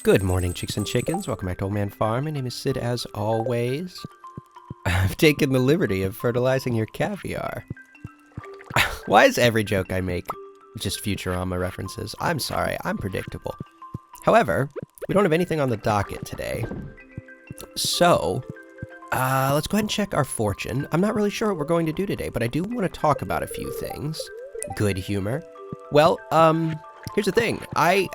Good morning, chicks and chickens. Welcome back to Old Man Farm. My name is Sid, as always. I've taken the liberty of fertilizing your caviar. Why is every joke I make just Futurama references? I'm sorry, I'm predictable. However, we don't have anything on the docket today. So, let's go ahead and check our fortune. I'm not really sure what we're going to do today, but I do want to talk about a few things. Good humor. Well, here's the thing. I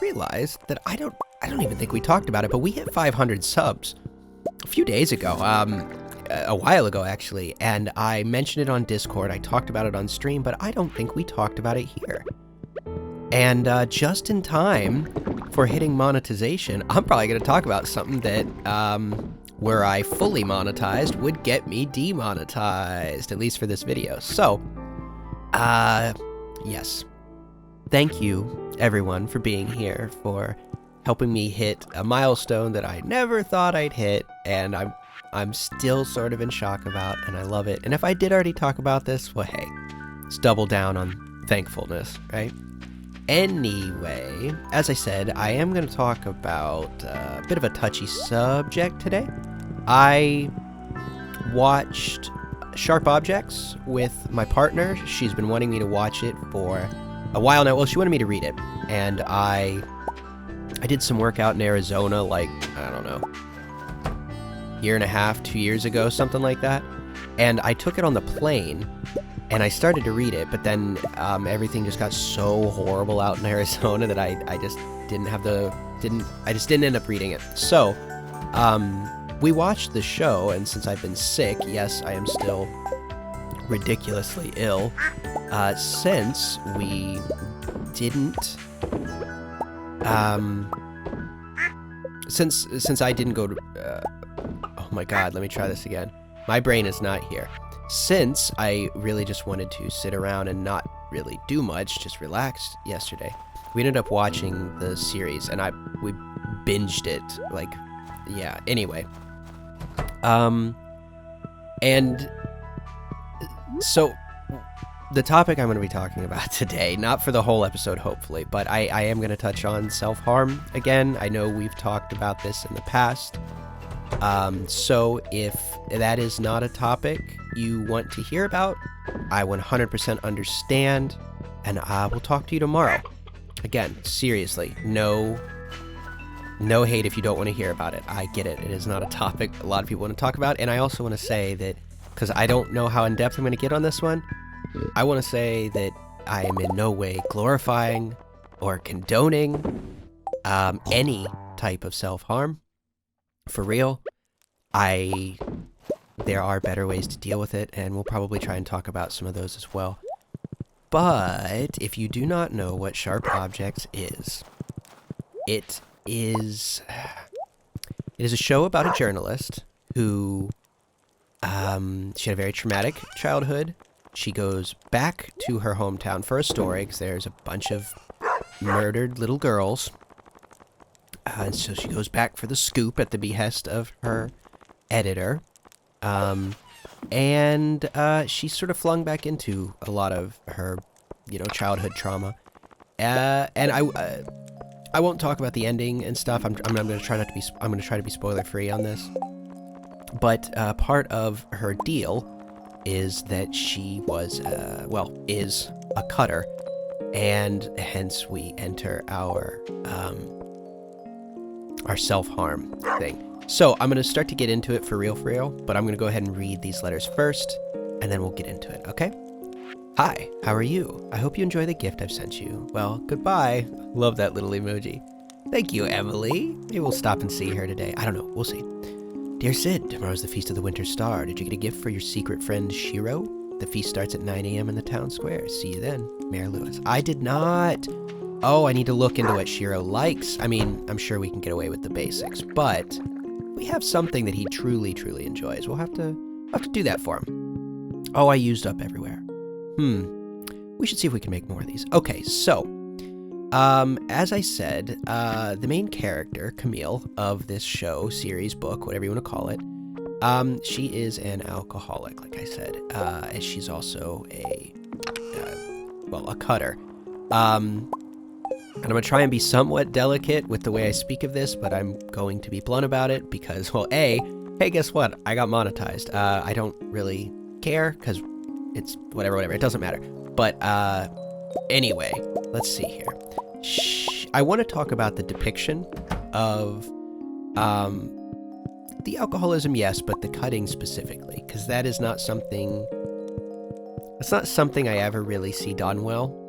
realized that I don't even think we talked about it, but we hit 500 subs a few days ago, a while ago actually, and I mentioned it on Discord. I talked about it on stream, but I don't think we talked about it here. And just in time for hitting monetization, I'm probably going to talk about something that, were I fully monetized, would get me demonetized, at least for this video. So, yes. Thank you, everyone, for being here, for helping me hit a milestone that I never thought I'd hit, and I'm still sort of in shock about, and I love it. And if I did already talk about this, well, hey, let's double down on thankfulness, right? Anyway, as I said, I am going to talk about a bit of a touchy subject today. I watched Sharp Objects with my partner. She's been wanting me to watch it for a while now. Well, she wanted me to read it, and I did some work out in Arizona, like, I don't know, year and a half, 2 years ago, something like that. And I took it on the plane, and I started to read it, but then everything just got so horrible out in Arizona that I just didn't end up reading it. So, we watched the show, and since I've been sick, yes, I am still ridiculously ill, since we didn't, since I didn't go to, oh my god, let me try this again. My brain is not here. Since I really just wanted to sit around and not really do much, just relaxed yesterday, we ended up watching the series, and we binged it, like, yeah, anyway. And so the topic I'm going to be talking about today, not for the whole episode, hopefully, but I am going to touch on self-harm again. I know we've talked about this in the past. So if that is not a topic you want to hear about, I 100% understand, and I will talk to you tomorrow. Again, seriously, no hate if you don't want to hear about it. I get it. It is not a topic a lot of people want to talk about, and I also want to say that, because I don't know how in-depth I'm going to get on this one, I want to say that I am in no way glorifying or condoning any type of self-harm. For real, there are better ways to deal with it, and we'll probably try and talk about some of those as well. But if you do not know what Sharp Objects is, it is a show about a journalist who, she had a very traumatic childhood. She goes back to her hometown for a story, because there's a bunch of murdered little girls. And so she goes back for the scoop at the behest of her editor. And she's sort of flung back into a lot of her, childhood trauma. And I won't talk about the ending and stuff. I'm going to try to be spoiler free on this. But part of her deal is that she was, is a cutter, and hence we enter our self-harm thing. So I'm going to start to get into it for real, but I'm going to go ahead and read these letters first, and then we'll get into it, okay? Hi, how are you? I hope you enjoy the gift I've sent you. Well, goodbye. Love that little emoji. Thank you, Emily. Maybe we'll stop and see her today. I don't know. We'll see. Dear Sid, tomorrow's the Feast of the Winter Star. Did you get a gift for your secret friend, Shiro? The feast starts at 9 a.m. in the town square. See you then. Mayor Lewis. I did not. Oh, I need to look into what Shiro likes. I mean, I'm sure we can get away with the basics, but we have something that he truly, truly enjoys. We'll have to do that for him. Oh, I used up everywhere. We should see if we can make more of these. Okay, so, as I said, the main character, Camille, of this show, series, book, whatever you want to call it, she is an alcoholic, like I said, and she's also a cutter. And I'm going to try and be somewhat delicate with the way I speak of this, but I'm going to be blunt about it because, well, hey, guess what? I got monetized. I don't really care because it's whatever. It doesn't matter. But anyway, let's see here. I want to talk about the depiction of the alcoholism, yes, but the cutting specifically, because that is not something... It's not something I ever really see done well.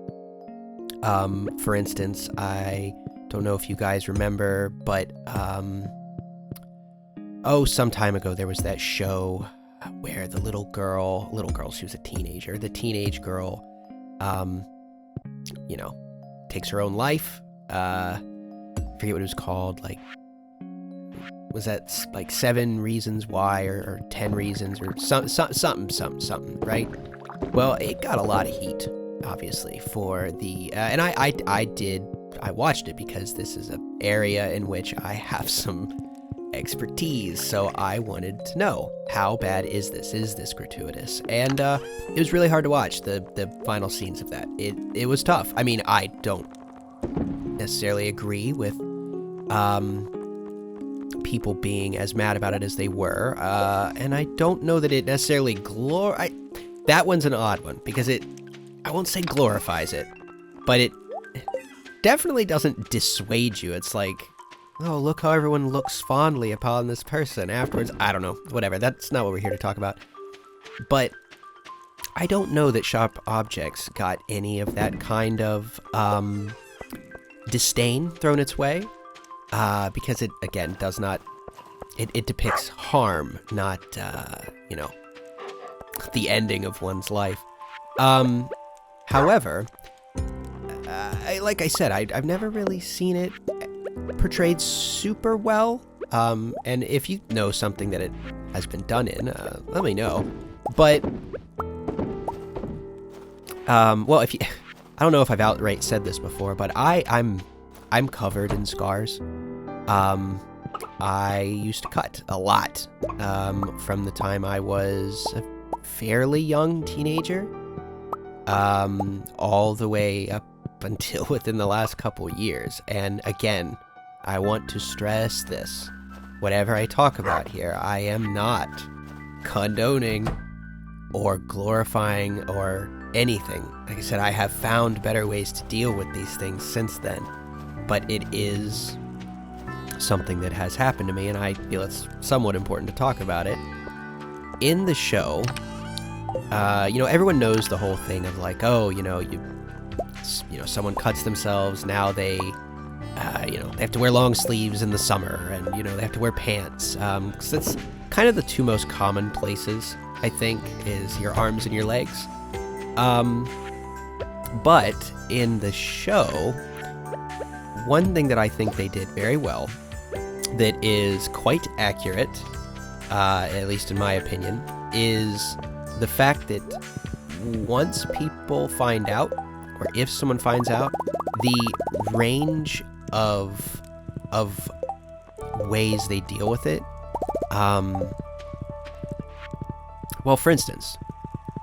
For instance, I don't know if you guys remember, but, some time ago there was that show where the little girl, she was a teenager, the teenage girl, takes her own life. I forget what it was called, like, was that like 7 Reasons Why or 10 Reasons or something, right? Well, it got a lot of heat, obviously, for the, and I watched it because this is an area in which I have some expertise, so I wanted to know, how bad is this? Is this gratuitous? And it was really hard to watch, the final scenes of that. It was tough. I mean, I don't necessarily agree with people being as mad about it as they were, and I don't know that it necessarily that one's an odd one, because I won't say glorifies it, but it definitely doesn't dissuade you. It's like, oh, look how everyone looks fondly upon this person afterwards. I don't know, whatever, that's not what we're here to talk about. But I don't know that Sharp Objects got any of that kind of disdain thrown its way, because it, again, does not, it depicts harm, not, the ending of one's life. However, like I said, I've never really seen it portrayed super well. And if you know something that it has been done in, let me know. But, well, I don't know if I've outright said this before, but I'm covered in scars. I used to cut a lot, from the time I was a fairly young teenager, all the way up until within the last couple years. And again, I want to stress this. Whatever I talk about here, I am not condoning or glorifying or anything. Like I said, I have found better ways to deal with these things since then. But it is something that has happened to me, and I feel it's somewhat important to talk about it. In the show, everyone knows the whole thing of like, oh, someone cuts themselves, now they have to wear long sleeves in the summer, and, they have to wear pants. 'Cause that's kind of the two most common places, I think, is your arms and your legs. But in the show, one thing that I think they did very well, that is quite accurate, at least in my opinion, is the fact that once people find out, or if someone finds out, the range of ways they deal with it. Well, for instance,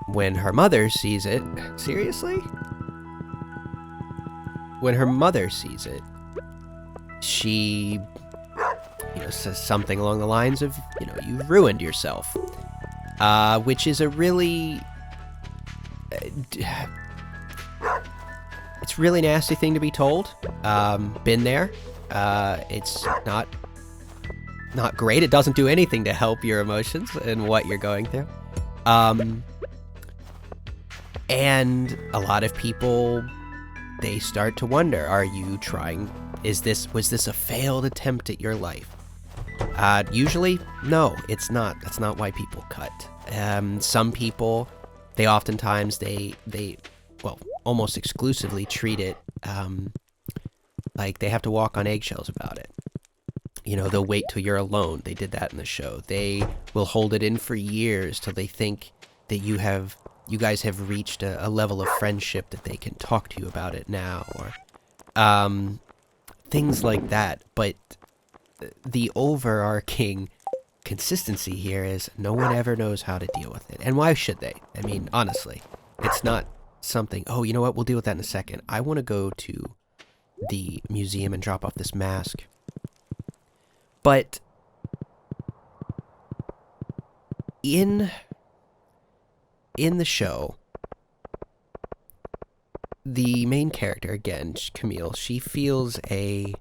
when her mother sees it, seriously? When her mother sees it, she, says something along the lines of, you've ruined yourself. Which is a really... it's a really nasty thing to be told. Been there. It's not great. It doesn't do anything to help your emotions and what you're going through. And a lot of people, they start to wonder, are you trying... was this a failed attempt at your life? Usually, no, it's not. That's not why people cut. Some people, they oftentimes, they almost exclusively treat it, like they have to walk on eggshells about it. They'll wait till you're alone. They did that in the show. They will hold it in for years till they think that you guys have reached a level of friendship that they can talk to you about it now, or, things like that. But the overarching consistency here is no one ever knows how to deal with it. And why should they? I mean, honestly, it's not something, oh, you know what, we'll deal with that in a second. I want to go to the museum and drop off this mask. But in the show, the main character, again, Camille, she feels a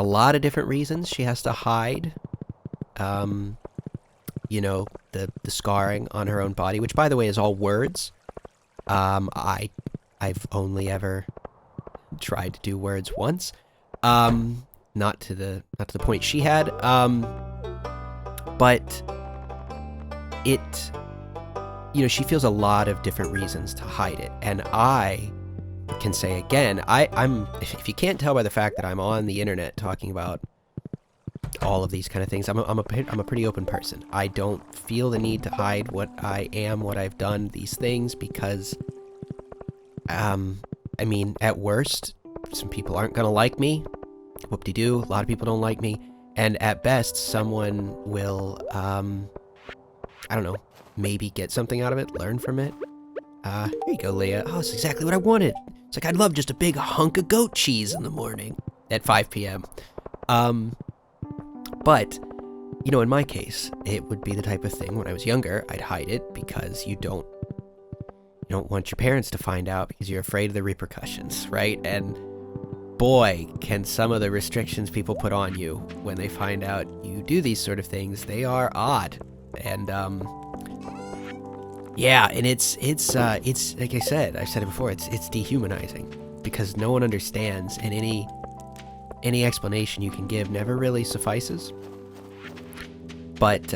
lot of different reasons she has to hide, you know, the scarring on her own body, which, by the way, is all words. I've only ever tried to do words once, not to the point she had, but it, you know, she feels a lot of different reasons to hide it, and I can say again, I'm if you can't tell by the fact that I'm on the internet talking about all of these kind of things, I'm a pretty open person. I don't feel the need to hide what I am, what I've done, these things, because I mean, at worst, some people aren't gonna like me. Whoop-de-doo, a lot of people don't like me, and at best, someone will I don't know, maybe get something out of it, learn from it. Here you go, Leah. Oh, it's exactly what I wanted. It's like, I'd love just a big hunk of goat cheese in the morning at 5 p.m. But, you know, in my case, it would be the type of thing when I was younger, I'd hide it because you don't want your parents to find out because you're afraid of the repercussions, right? And boy, can some of the restrictions people put on you when they find out you do these sort of things, they are odd. And, yeah, and it's like I said, I've said it before, it's dehumanizing because no one understands, and any explanation you can give never really suffices. But,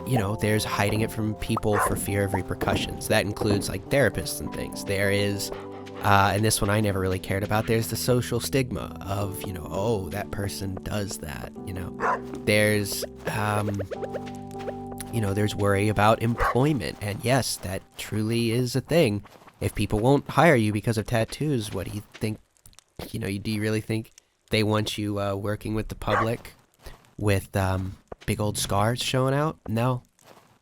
you know, there's hiding it from people for fear of repercussions. That includes, like, therapists and things. There is, and this one I never really cared about, there's the social stigma of, you know, oh, that person does that, you know. There's, you know, there's worry about employment, and yes, that truly is a thing. If people won't hire you because of tattoos, what do you think? You know, do you really think they want you working with the public with big old scars showing out? No,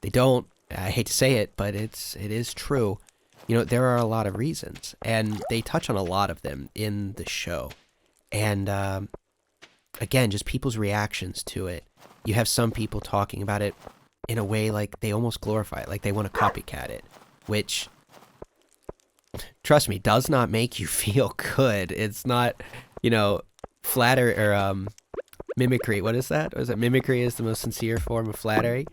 they don't. I hate to say it, but it is true. You know, there are a lot of reasons, and they touch on a lot of them in the show. And again, just people's reactions to it. You have some people talking about it in a way like they almost glorify it, like they want to copycat it, which, trust me, does not make you feel good. It's not, you know, flatter or mimicry. What is that? Was it mimicry is the most sincere form of flattery?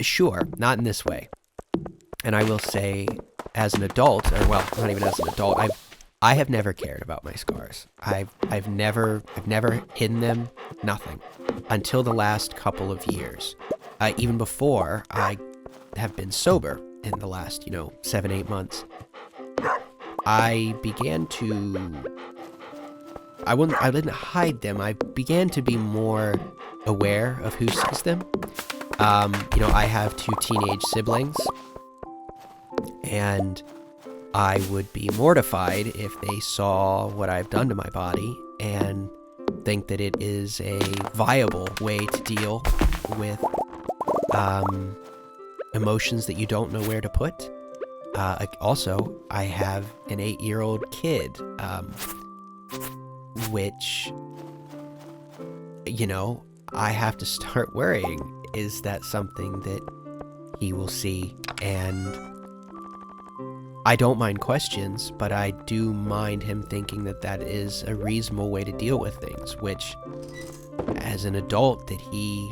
Sure, not in this way. And I will say, as an adult, or well, not even as an adult, I have never cared about my scars. I've never hidden them, nothing, until the last couple of years. Even before I have been sober in the last, 7-8 months, I began to, I didn't hide them. I began to be more aware of who sees them. I have 2 teenage siblings, and I would be mortified if they saw what I've done to my body and think that it is a viable way to deal with emotions that you don't know where to put. Also, I have an 8-year-old kid, which, I have to start worrying. Is that something that he will see? And I don't mind questions, but I do mind him thinking that that is a reasonable way to deal with things, which, as an adult, that he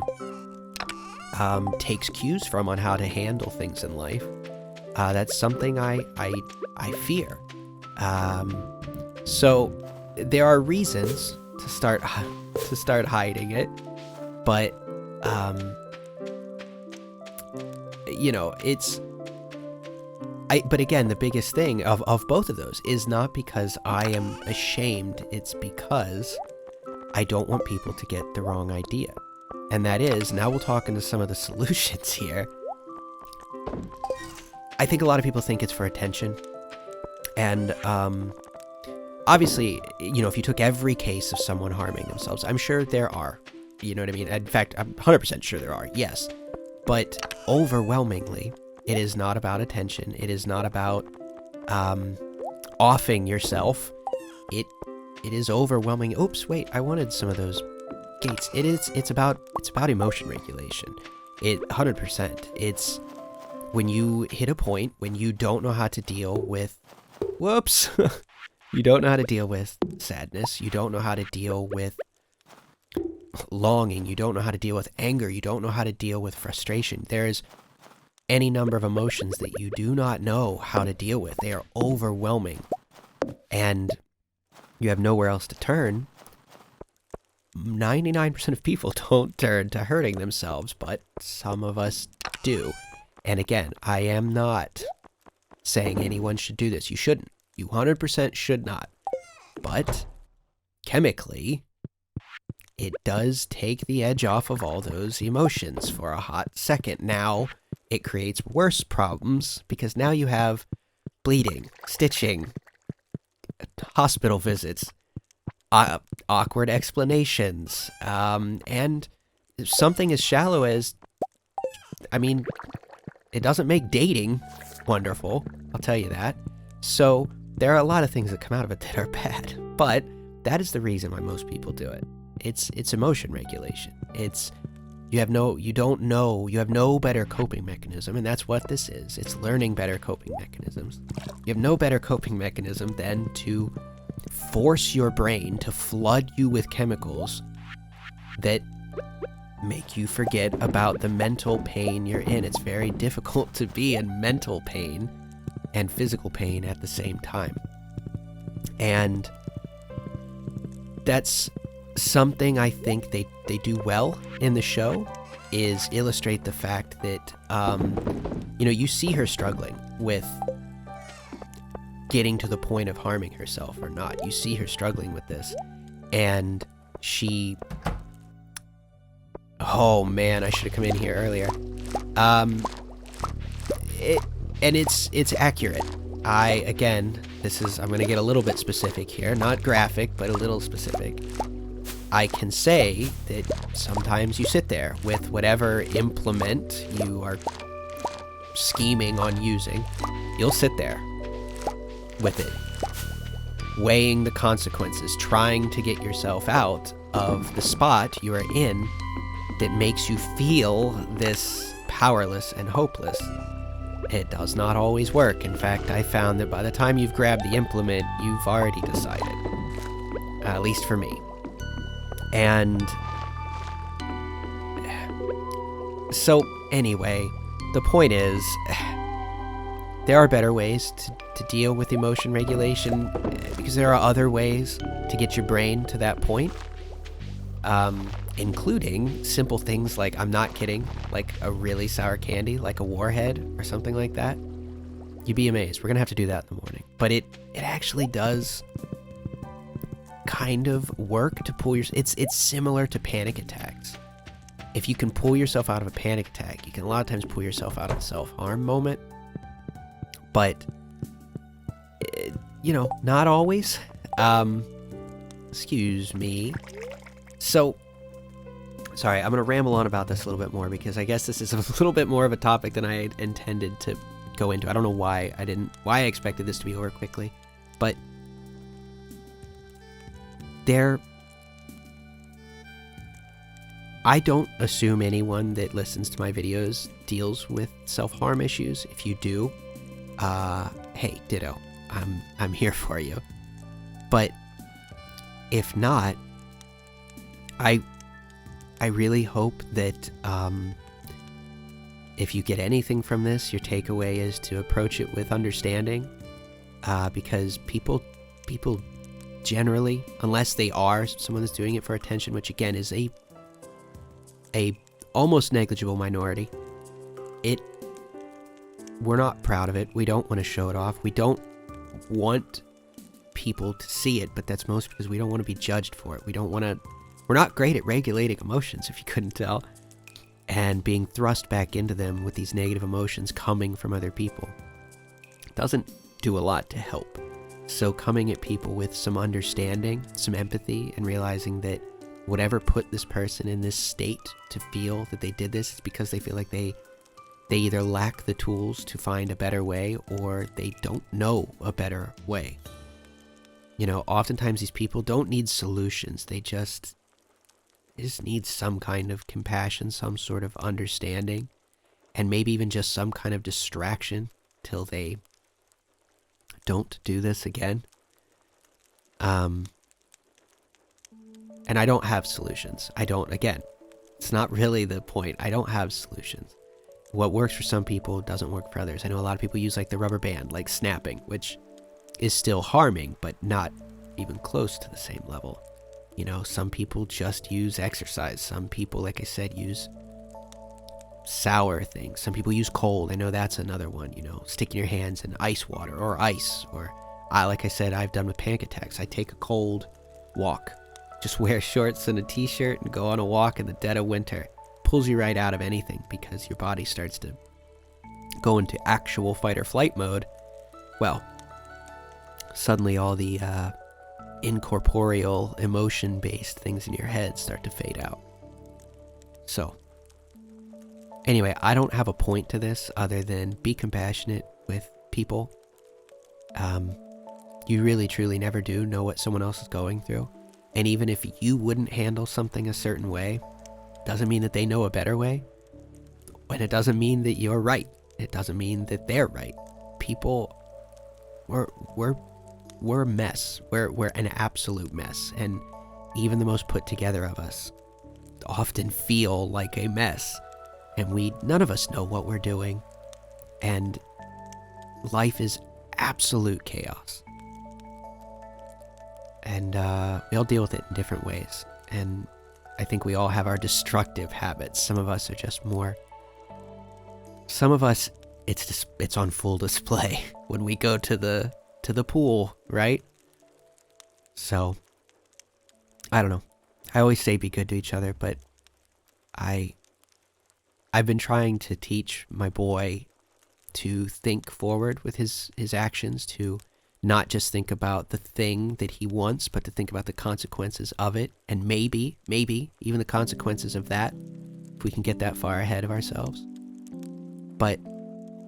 takes cues from on how to handle things in life. That's something I fear. So there are reasons to start hiding it, but it's. But again, the biggest thing of both of those is not because I am ashamed. It's because I don't want people to get the wrong idea. And that is, now we'll talk into some of the solutions here. I think a lot of people think it's for attention. And obviously, if you took every case of someone harming themselves, I'm sure there are. You know what I mean? In fact, I'm 100% sure there are, yes. But overwhelmingly, it is not about attention. It is not about offing yourself, it is overwhelming. Oops, wait, I wanted some of those gates. It's about emotion regulation. 100%. It's when you hit a point when you don't know how to deal with, whoops, you don't know how to deal with sadness, you don't know how to deal with longing, you don't know how to deal with anger, you don't know how to deal with frustration. There's any number of emotions that you do not know how to deal with. They are overwhelming, and you have nowhere else to turn. 99% of people don't turn to hurting themselves, but some of us do. And again, I am not saying anyone should do this. You shouldn't. You 100% should not. But chemically, it does take the edge off of all those emotions for a hot second. Now, it creates worse problems because now you have bleeding, stitching, hospital visits, awkward explanations, and something as shallow as, I mean, it doesn't make dating wonderful, I'll tell you that. So there are a lot of things that come out of it that are bad, but that is the reason why most people do it. It's emotion regulation. You have no better coping mechanism, and that's what this is. It's learning better coping mechanisms. You have no better coping mechanism than to force your brain to flood you with chemicals that make you forget about the mental pain you're in. It's very difficult to be in mental pain and physical pain at the same time. And that's something I think they do well in the show, is illustrate the fact that, you see her struggling with getting to the point of harming herself or not. You see her struggling with this, and she... Oh man, I should have come in here earlier. It's accurate. I'm gonna get a little bit specific here, not graphic, but a little specific. I can say that sometimes you sit there with whatever implement you are scheming on using. You'll sit there with it, weighing the consequences, trying to get yourself out of the spot you are in that makes you feel this powerless and hopeless. It does not always work. In fact, I found that by the time you've grabbed the implement, you've already decided. At least for me. And so anyway, the point is, there are better ways to deal with emotion regulation, because there are other ways to get your brain to that point, including simple things like, I'm not kidding, like a really sour candy, like a warhead or something like that. You'd be amazed. We're gonna have to do that in the morning. But it actually does kind of work to pull your... It's similar to panic attacks. If you can pull yourself out of a panic attack, you can a lot of times pull yourself out of a self-harm moment. But, not always. Excuse me. So, sorry, I'm going to ramble on about this a little bit more, because I guess this is a little bit more of a topic than I intended to go into. I don't know why I expected this to be over quickly, but I don't assume anyone that listens to my videos deals with self-harm issues. If you do, hey, ditto. I'm here for you. But if not, I really hope that if you get anything from this, your takeaway is to approach it with understanding, because people generally, unless they are someone that's doing it for attention, which again is a almost negligible minority, we're not proud of it. We don't want to show it off. We don't want people to see it, but that's mostly because we don't want to be judged for it. We're not great at regulating emotions, if you couldn't tell, and being thrust back into them with these negative emotions coming from other people doesn't do a lot to help. So coming at people with some understanding, some empathy, and realizing that whatever put this person in this state to feel that they did this is because they feel like they they either lack the tools to find a better way or they don't know a better way. You know, oftentimes these people don't need solutions. They just need some kind of compassion, some sort of understanding, and maybe even just some kind of distraction till they don't do this again. And I don't have solutions. Again, it's not really the point. I don't have solutions. What works for some people doesn't work for others. I know a lot of people use like the rubber band, like snapping, which is still harming, but not even close to the same level. You know, some people just use exercise. Some people, like I said, use sour things. Some people use cold. I know that's another one, you know, sticking your hands in ice water or ice. Or, like I said, I've done with panic attacks. I take a cold walk. Just wear shorts and a t-shirt and go on a walk in the dead of winter. Pulls you right out of anything because your body starts to go into actual fight or flight mode. Well, suddenly all the incorporeal, emotion-based things in your head start to fade out. So, anyway, I don't have a point to this other than be compassionate with people. You really, truly never do know what someone else is going through. And even if you wouldn't handle something a certain way, doesn't mean that they know a better way. And it doesn't mean that you're right. It doesn't mean that they're right. People, we're a mess. We're an absolute mess. And even the most put together of us often feel like a mess. And none of us know what we're doing. And life is absolute chaos. And we all deal with it in different ways. And I think we all have our destructive habits. Some of us are just more... Some of us, it's on full display when we go to the pool, right? So, I don't know. I always say be good to each other, but I've been trying to teach my boy to think forward with his actions, to not just think about the thing that he wants, but to think about the consequences of it, and maybe even the consequences of that, if we can get that far ahead of ourselves. But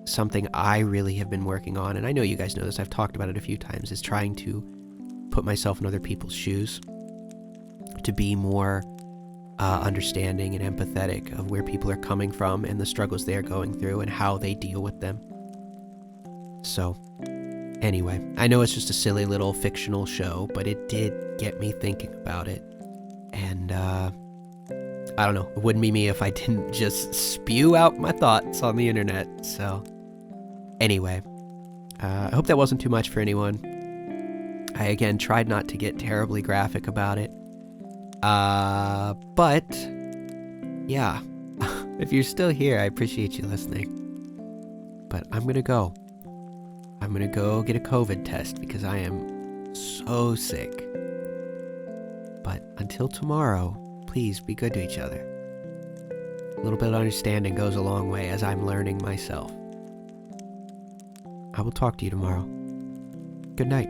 something I really have been working on, and I know you guys know this, I've talked about it a few times, is trying to put myself in other people's shoes, to be more understanding and empathetic of where people are coming from and the struggles they're going through and how they deal with them. So, anyway, I know it's just a silly little fictional show, but it did get me thinking about it. And, I don't know, it wouldn't be me if I didn't just spew out my thoughts on the internet. So, anyway, I hope that wasn't too much for anyone. I, again, tried not to get terribly graphic about it. But, yeah, if you're still here, I appreciate you listening. But I'm gonna go. I'm gonna go get a COVID test because I am so sick. But until tomorrow, please be good to each other. A little bit of understanding goes a long way, as I'm learning myself. I will talk to you tomorrow. Good night.